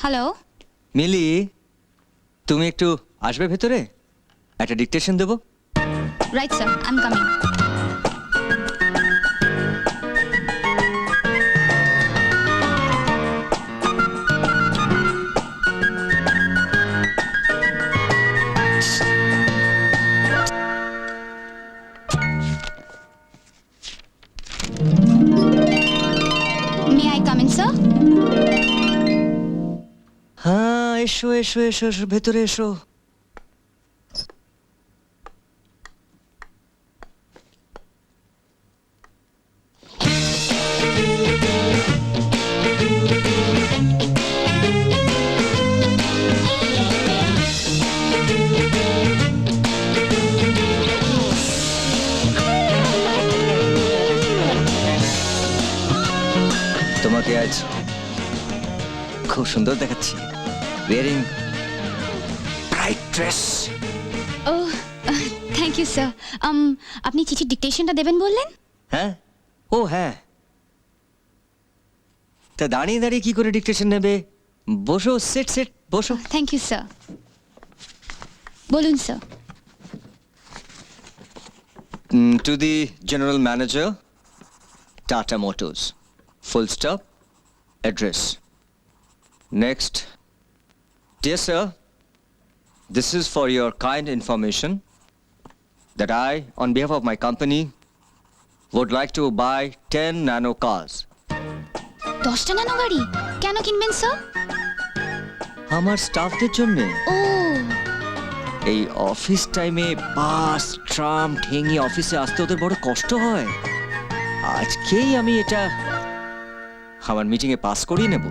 Hello. মিলি, তুমি একটু আসবে ভেতরে, একটা ডিকটেশন দেবো। Right sir, I am coming. May I come in sir? হ্যাঁ, এসো এসো এসো এসো, ভেতরে এসো। তোমাকে আজ খুব সুন্দর দেখাচ্ছি, wearing bright dress. Oh thank you sir. আপনি চিঠির ডিকটেশনটা দেবেন বললেন? হ্যাঁ, ও হ্যাঁ, তা দাঁড়িয়ে দাঁড়িয়ে কি করে ডিকটেশন নেবে? বসো, সেট সেট বসো। Thank you sir. বলুন sir. To the General Manager, Tata Motors, full stop, address. Next. Dear sir, this is for your kind information that I, on behalf of my company, would like to buy 10 nano cars. 10টা nano গাড়ি কেন কিনবেন sir? আমার স্টাফদের জন্য। ও এই office টাইমে bus tram ঠেঙে অফিসে আসতে ওদের বড় কষ্ট হয়। আজকেই আমি এটা আমার মিটিংয়ে পাস করিয়ে নেব।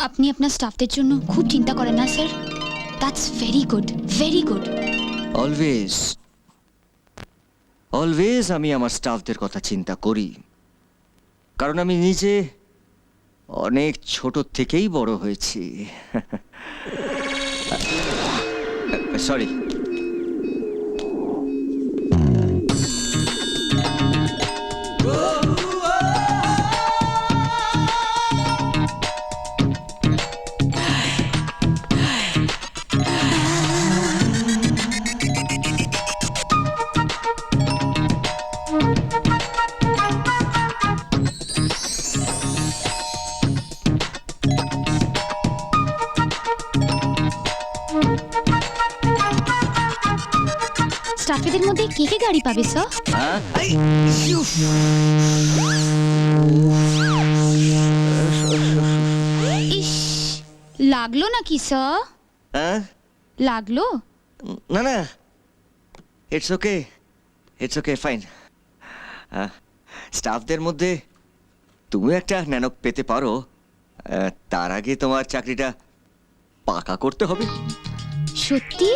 আপনি আপনার স্টাফদের জন্য খুব চিন্তা করেন না sir. That's very good, very good. Always always আমি আমার স্টাফদের কথা চিন্তা করি, কারণ আমি নিজে অনেক ছোট থেকেই বড় হয়েছি। সরি। স্টাফেদের মধ্যে কে কে গাড়ি পাবে স্যার? ইস, লাগলো নাকি স্যার? লাগলো? না না, it's okay, it's okay, fine. স্টাফদের মধ্যে তুমি একটা ন্যানো পেতে পারো, তার আগে তোমার চাকরিটা পাকা করতে হবে। সত্যি?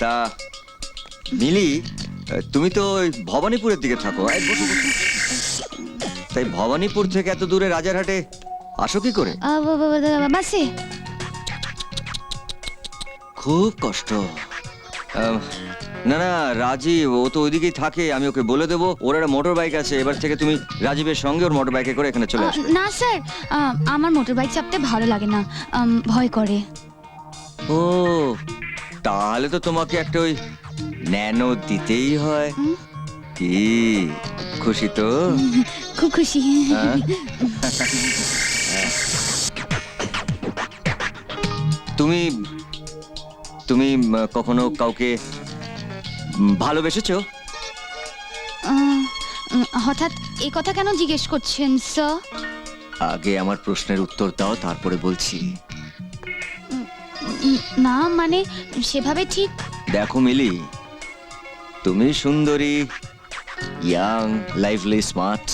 তা মিলি, তুমি তো ওই ভবানীপুরের দিকে থাকো। বসো বসো। তাই ভবানীপুর থেকে এত দূরে রাজারহাটে আসো কি করে? বাসে। খুব কষ্ট। না না, রাজীব ও তো ওইদিকেই থাকে, আমি ওকে বলে দেবো। ওর একটা মোটর বাইক আছে, এবার থেকে তুমি রাজীবের সঙ্গে ওর মোটর বাইকে করে এখানে চলে আসবে। না স্যার, আমার মোটর বাইক চাপতে ভালো লাগে না, ভয় করে। ও, তাহলে তো তোমাকে একটা ওই ন্যানো দিতেই হয়। কি খুশি তো? খুব খুশি। তুমি তুমি কখনো কাউকে ভালোবেসেছো? হঠাৎ এ কথা কেন জিজ্ঞেস করছেন স্যার? আগে আমার প্রশ্নের উত্তর দাও, তারপরে বলছি। না মানে সেভাবে ঠিক। দেখো মিলি, তুমি সুন্দরী, ইয়াং, লাইভলি, স্মার্ট।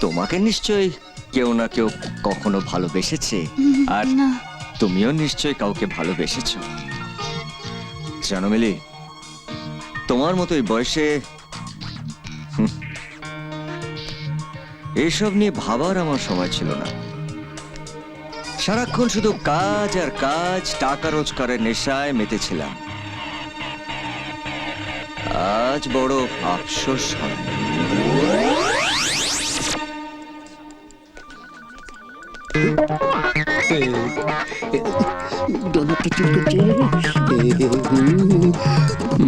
তোমাকে নিশ্চয়ই কেউ না কেউ কখনো ভালোবেসেছে, আর না। তুমিও নিশ্চয়ই কাউকে ভালোবেসেছো। জানো মিলি, তোমার মতো এই বয়সে এইসব নিয়ে ভাবার আমার সময় ছিল না। সারাক্ষণ শুধু কাজ আর কাজ, টাকা রোজগারের নেশায় মেতেছিলাম। আজ বড় আফসোস হয়। ডোনারটা ঠিক করছে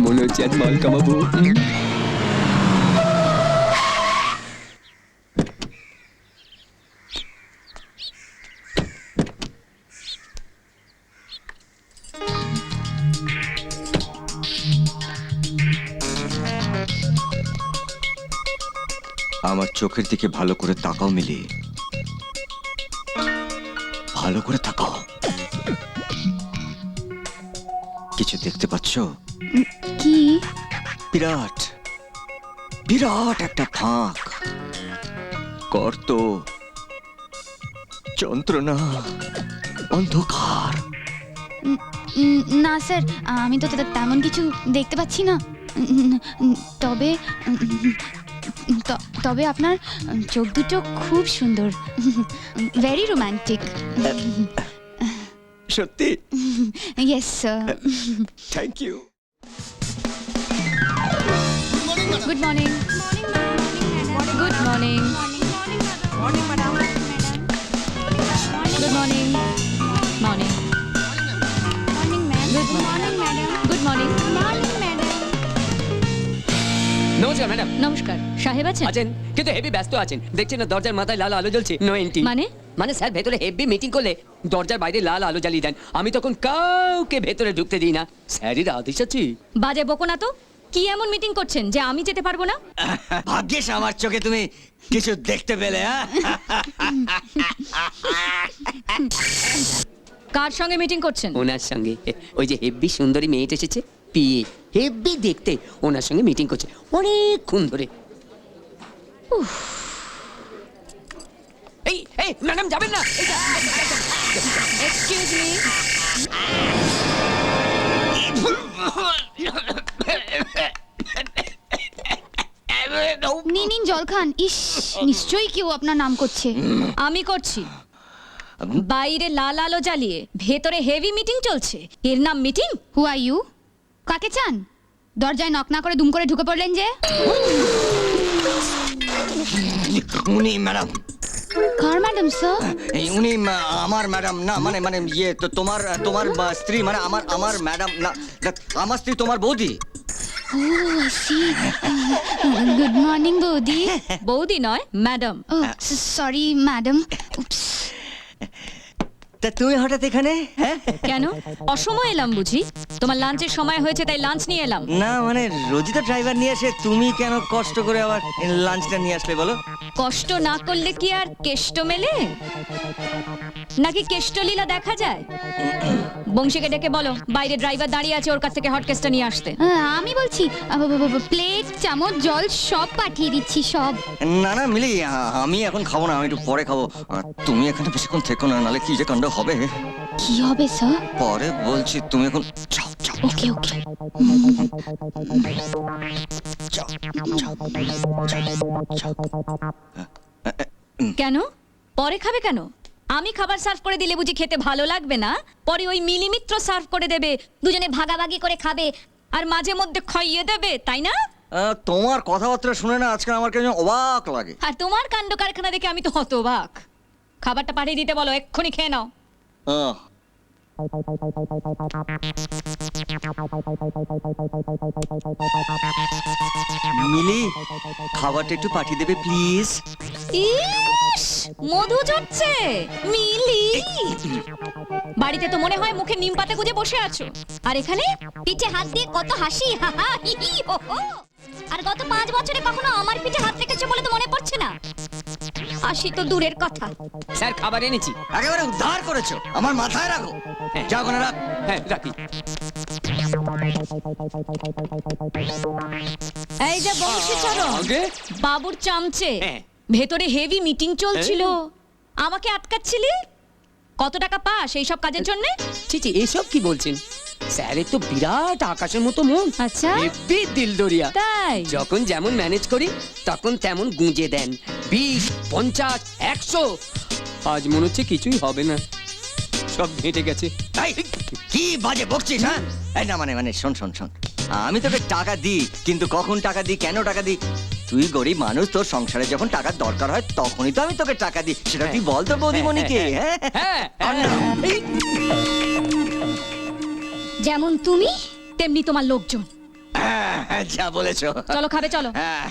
মনে হচ্ছে আজ মাল কামাবো আমার চোখের দিকে ভালো করে তাকাও মিলি, ভালো করে তাকাও। কিছু দেখতে পাচ্ছ? কি? বিরাট বিরাট একটা ফাঁক, গর্ত, যন্ত্রণা, অন্ধকার। না স্যার, আমি তো তেমন কিছু দেখতে পাচ্ছি না। তবে তবে আপনার চোখ দুটো খুব সুন্দর, ভেরি রোম্যান্টিক। সত্যি? Yes sir. Thank you. Good morning. Good morning. Good morning. Morning. Good morning. নমস্কার ম্যাডাম। নমস্কার, সাহেব আছেন? আছেন, কিন্তু হেভি ব্যস্ত আছেন। দেখছেন না দরজার মাথায় লাল আলো জ্বলছে, নো এন্ট্রি। মানে স্যার ভেতরে হেভি মিটিং করলে দরজার বাইরে লাল আলো জ্বালিয়ে দেন। আমি তখন কাউকে ভেতরে ঢুকতে দিই না, স্যারের আদেশ আছে। বাজে বকো না তো। কি এমন মিটিং করছেন যে আমি যেতে পারবো না? ভাগ্যিস আমার চোখে তুমি কিছু দেখতে পেলে। কার সঙ্গে মিটিং করছেন? ওনার সঙ্গে ওই যে হেভি সুন্দরী মেয়েটা এসেছে, পিয়ে হেভি দেখতে, ওনার সঙ্গে মিটিং করছে অনেকক্ষণ ধরে। এই এই ম্যাডাম যাবেন না। Excuse me. নিন জল খান। ইস, নিশ্চয়ই কেউ আপনার নাম করছে। আমি করছি। বাইরে লাল আলো জ্বালিয়ে ভেতরে হেভি মিটিং চলছে, এর নাম মিটিং? Who are you? কাকে চান? দরজায় নক না করে দুম করে ঢুকে পড়লেন যে। উনি ম্যাডাম। কার ম্যাডাম স্যার? উনি আমার ম্যাডাম না, মানে মানে ইয়ে তো তোমার তোমার স্ত্রী, মানে আমার ম্যাডাম না, আমার স্ত্রী তোমার বৌদি। ও সি। গুড মর্নিং বৌদি। বৌদি নয়, ম্যাডাম। ও সরি ম্যাডাম। উপস। তা তুমি হঠাৎ এখানে? হ্যাঁ, কেন? অসময় এলাম বুঝি? তোমার লাঞ্চের সময় হয়েছে তাই লাঞ্চ নিয়ে এলাম। না মানে রোজই তো ড্রাইভার নিয়ে আসে, তুমি কেন কষ্ট করে আবার লাঞ্চটা নিয়ে আসলে বলো? কষ্ট না করলে কি আর কেষ্ট মেলে? নাকি কেষ্টলীলা দেখা যায়? বংশীকে ডেকে বলো বাইরে ড্রাইভার দাঁড়িয়ে আছে, ওর কাছ থেকে হটকেসটা নিয়ে আসতে। আমি বলছি প্লেট চামচ জল সব পাঠিয়ে দিচ্ছি, সব। না না মিলি, আমি এখন খাবো না, আমি একটু পরে খাবো। তুমি এখানে বেশিক্ষণ থেকো না, নাহলে কি যে কাণ্ড হবে। কি হবে স্যার? পরে বলছি, তুমি এখন যাও যাও। ওকে ওকে। কেন? পরে খাবে কেন? আমি খাবার সার্ভ করে দিলে বুঝি খেতে ভালো লাগবে না? পরে ওই মিলিমিত্র সার্ভ করে দেবে, দুজনে ভাগাভাগি করে খাবে, আর মাঝে মধ্যে খাইয়ে দেবে, তাই না? তোমার কথাবার্তা শুনে না আজকে আমার কেন অবাক লাগে। আর তোমার কাণ্ড কারখানা দেখে আমি তো হতবাক। খাবারটা পাঠিয়ে দিতে বলো, এক্ষুনি খেয়ে নাও। মিলি, খাবারটা একটু পাঠিয়ে দেবে প্লিজ। ইস, মধু ঝরছে। মিলি, বাড়িতে তো মনে হয় মুখে নিম পাতা গুজে বসে আছো, আর এখানে পিঠে হাত দিয়ে কত হাসি, হা হা হি হি হো হো। আর গত 5 বছরে কখনো আমার পিঠে হাত রেখেছো বলে তো মনে পড়ছে না। হাসি তো দূরের কথা। স্যার খাবার এনেছি। একেবারে উদ্ধার করেছো, আমার মাথায় রাখো। যাও ওখানে রাখ। হ্যাঁ রাখি। এই যে বংশীচরণ, আগে? বাবুর চামচে, হ্যাঁ। ভেতরে হেভি মিটিং চলছিল, আমাকে আটকাচ্ছিলি? কত টাকা পাস এই সব কাজের জন্য? চিচি এসব কি বলছেন? স্যারের তো বিরাট আকাশের মতো মন। আচ্ছা, হেভি দিলদরিয়া। তাই? যখন যেমন ম্যানেজ করি তখন তেমন গুঁজে দেন। 20, 50, 100। আজ মনে হচ্ছে কিছুই হবে না, সব ঘেঁটে গেছে। এই, কি বাজে বকছিস? হ্যাঁ, এই না মানে মানে শোন শোন শোন, আমি তোকে টাকা দিই, কিন্তু কখন টাকা দিই, কেন টাকা দিই, তুই গরিব মানুষ, তোর সংসারে যখন টাকার দরকার হয় তখনই তো আমি তোকে টাকা দিই। সেটা তুই বল তো বৌদিমণিকে। হ্যাঁ হ্যাঁ আর না। এই, যেমন তুমি তেমনি তোমার লোকজন। যা বলেছো। চলো খাবে চলো। হ্যাঁ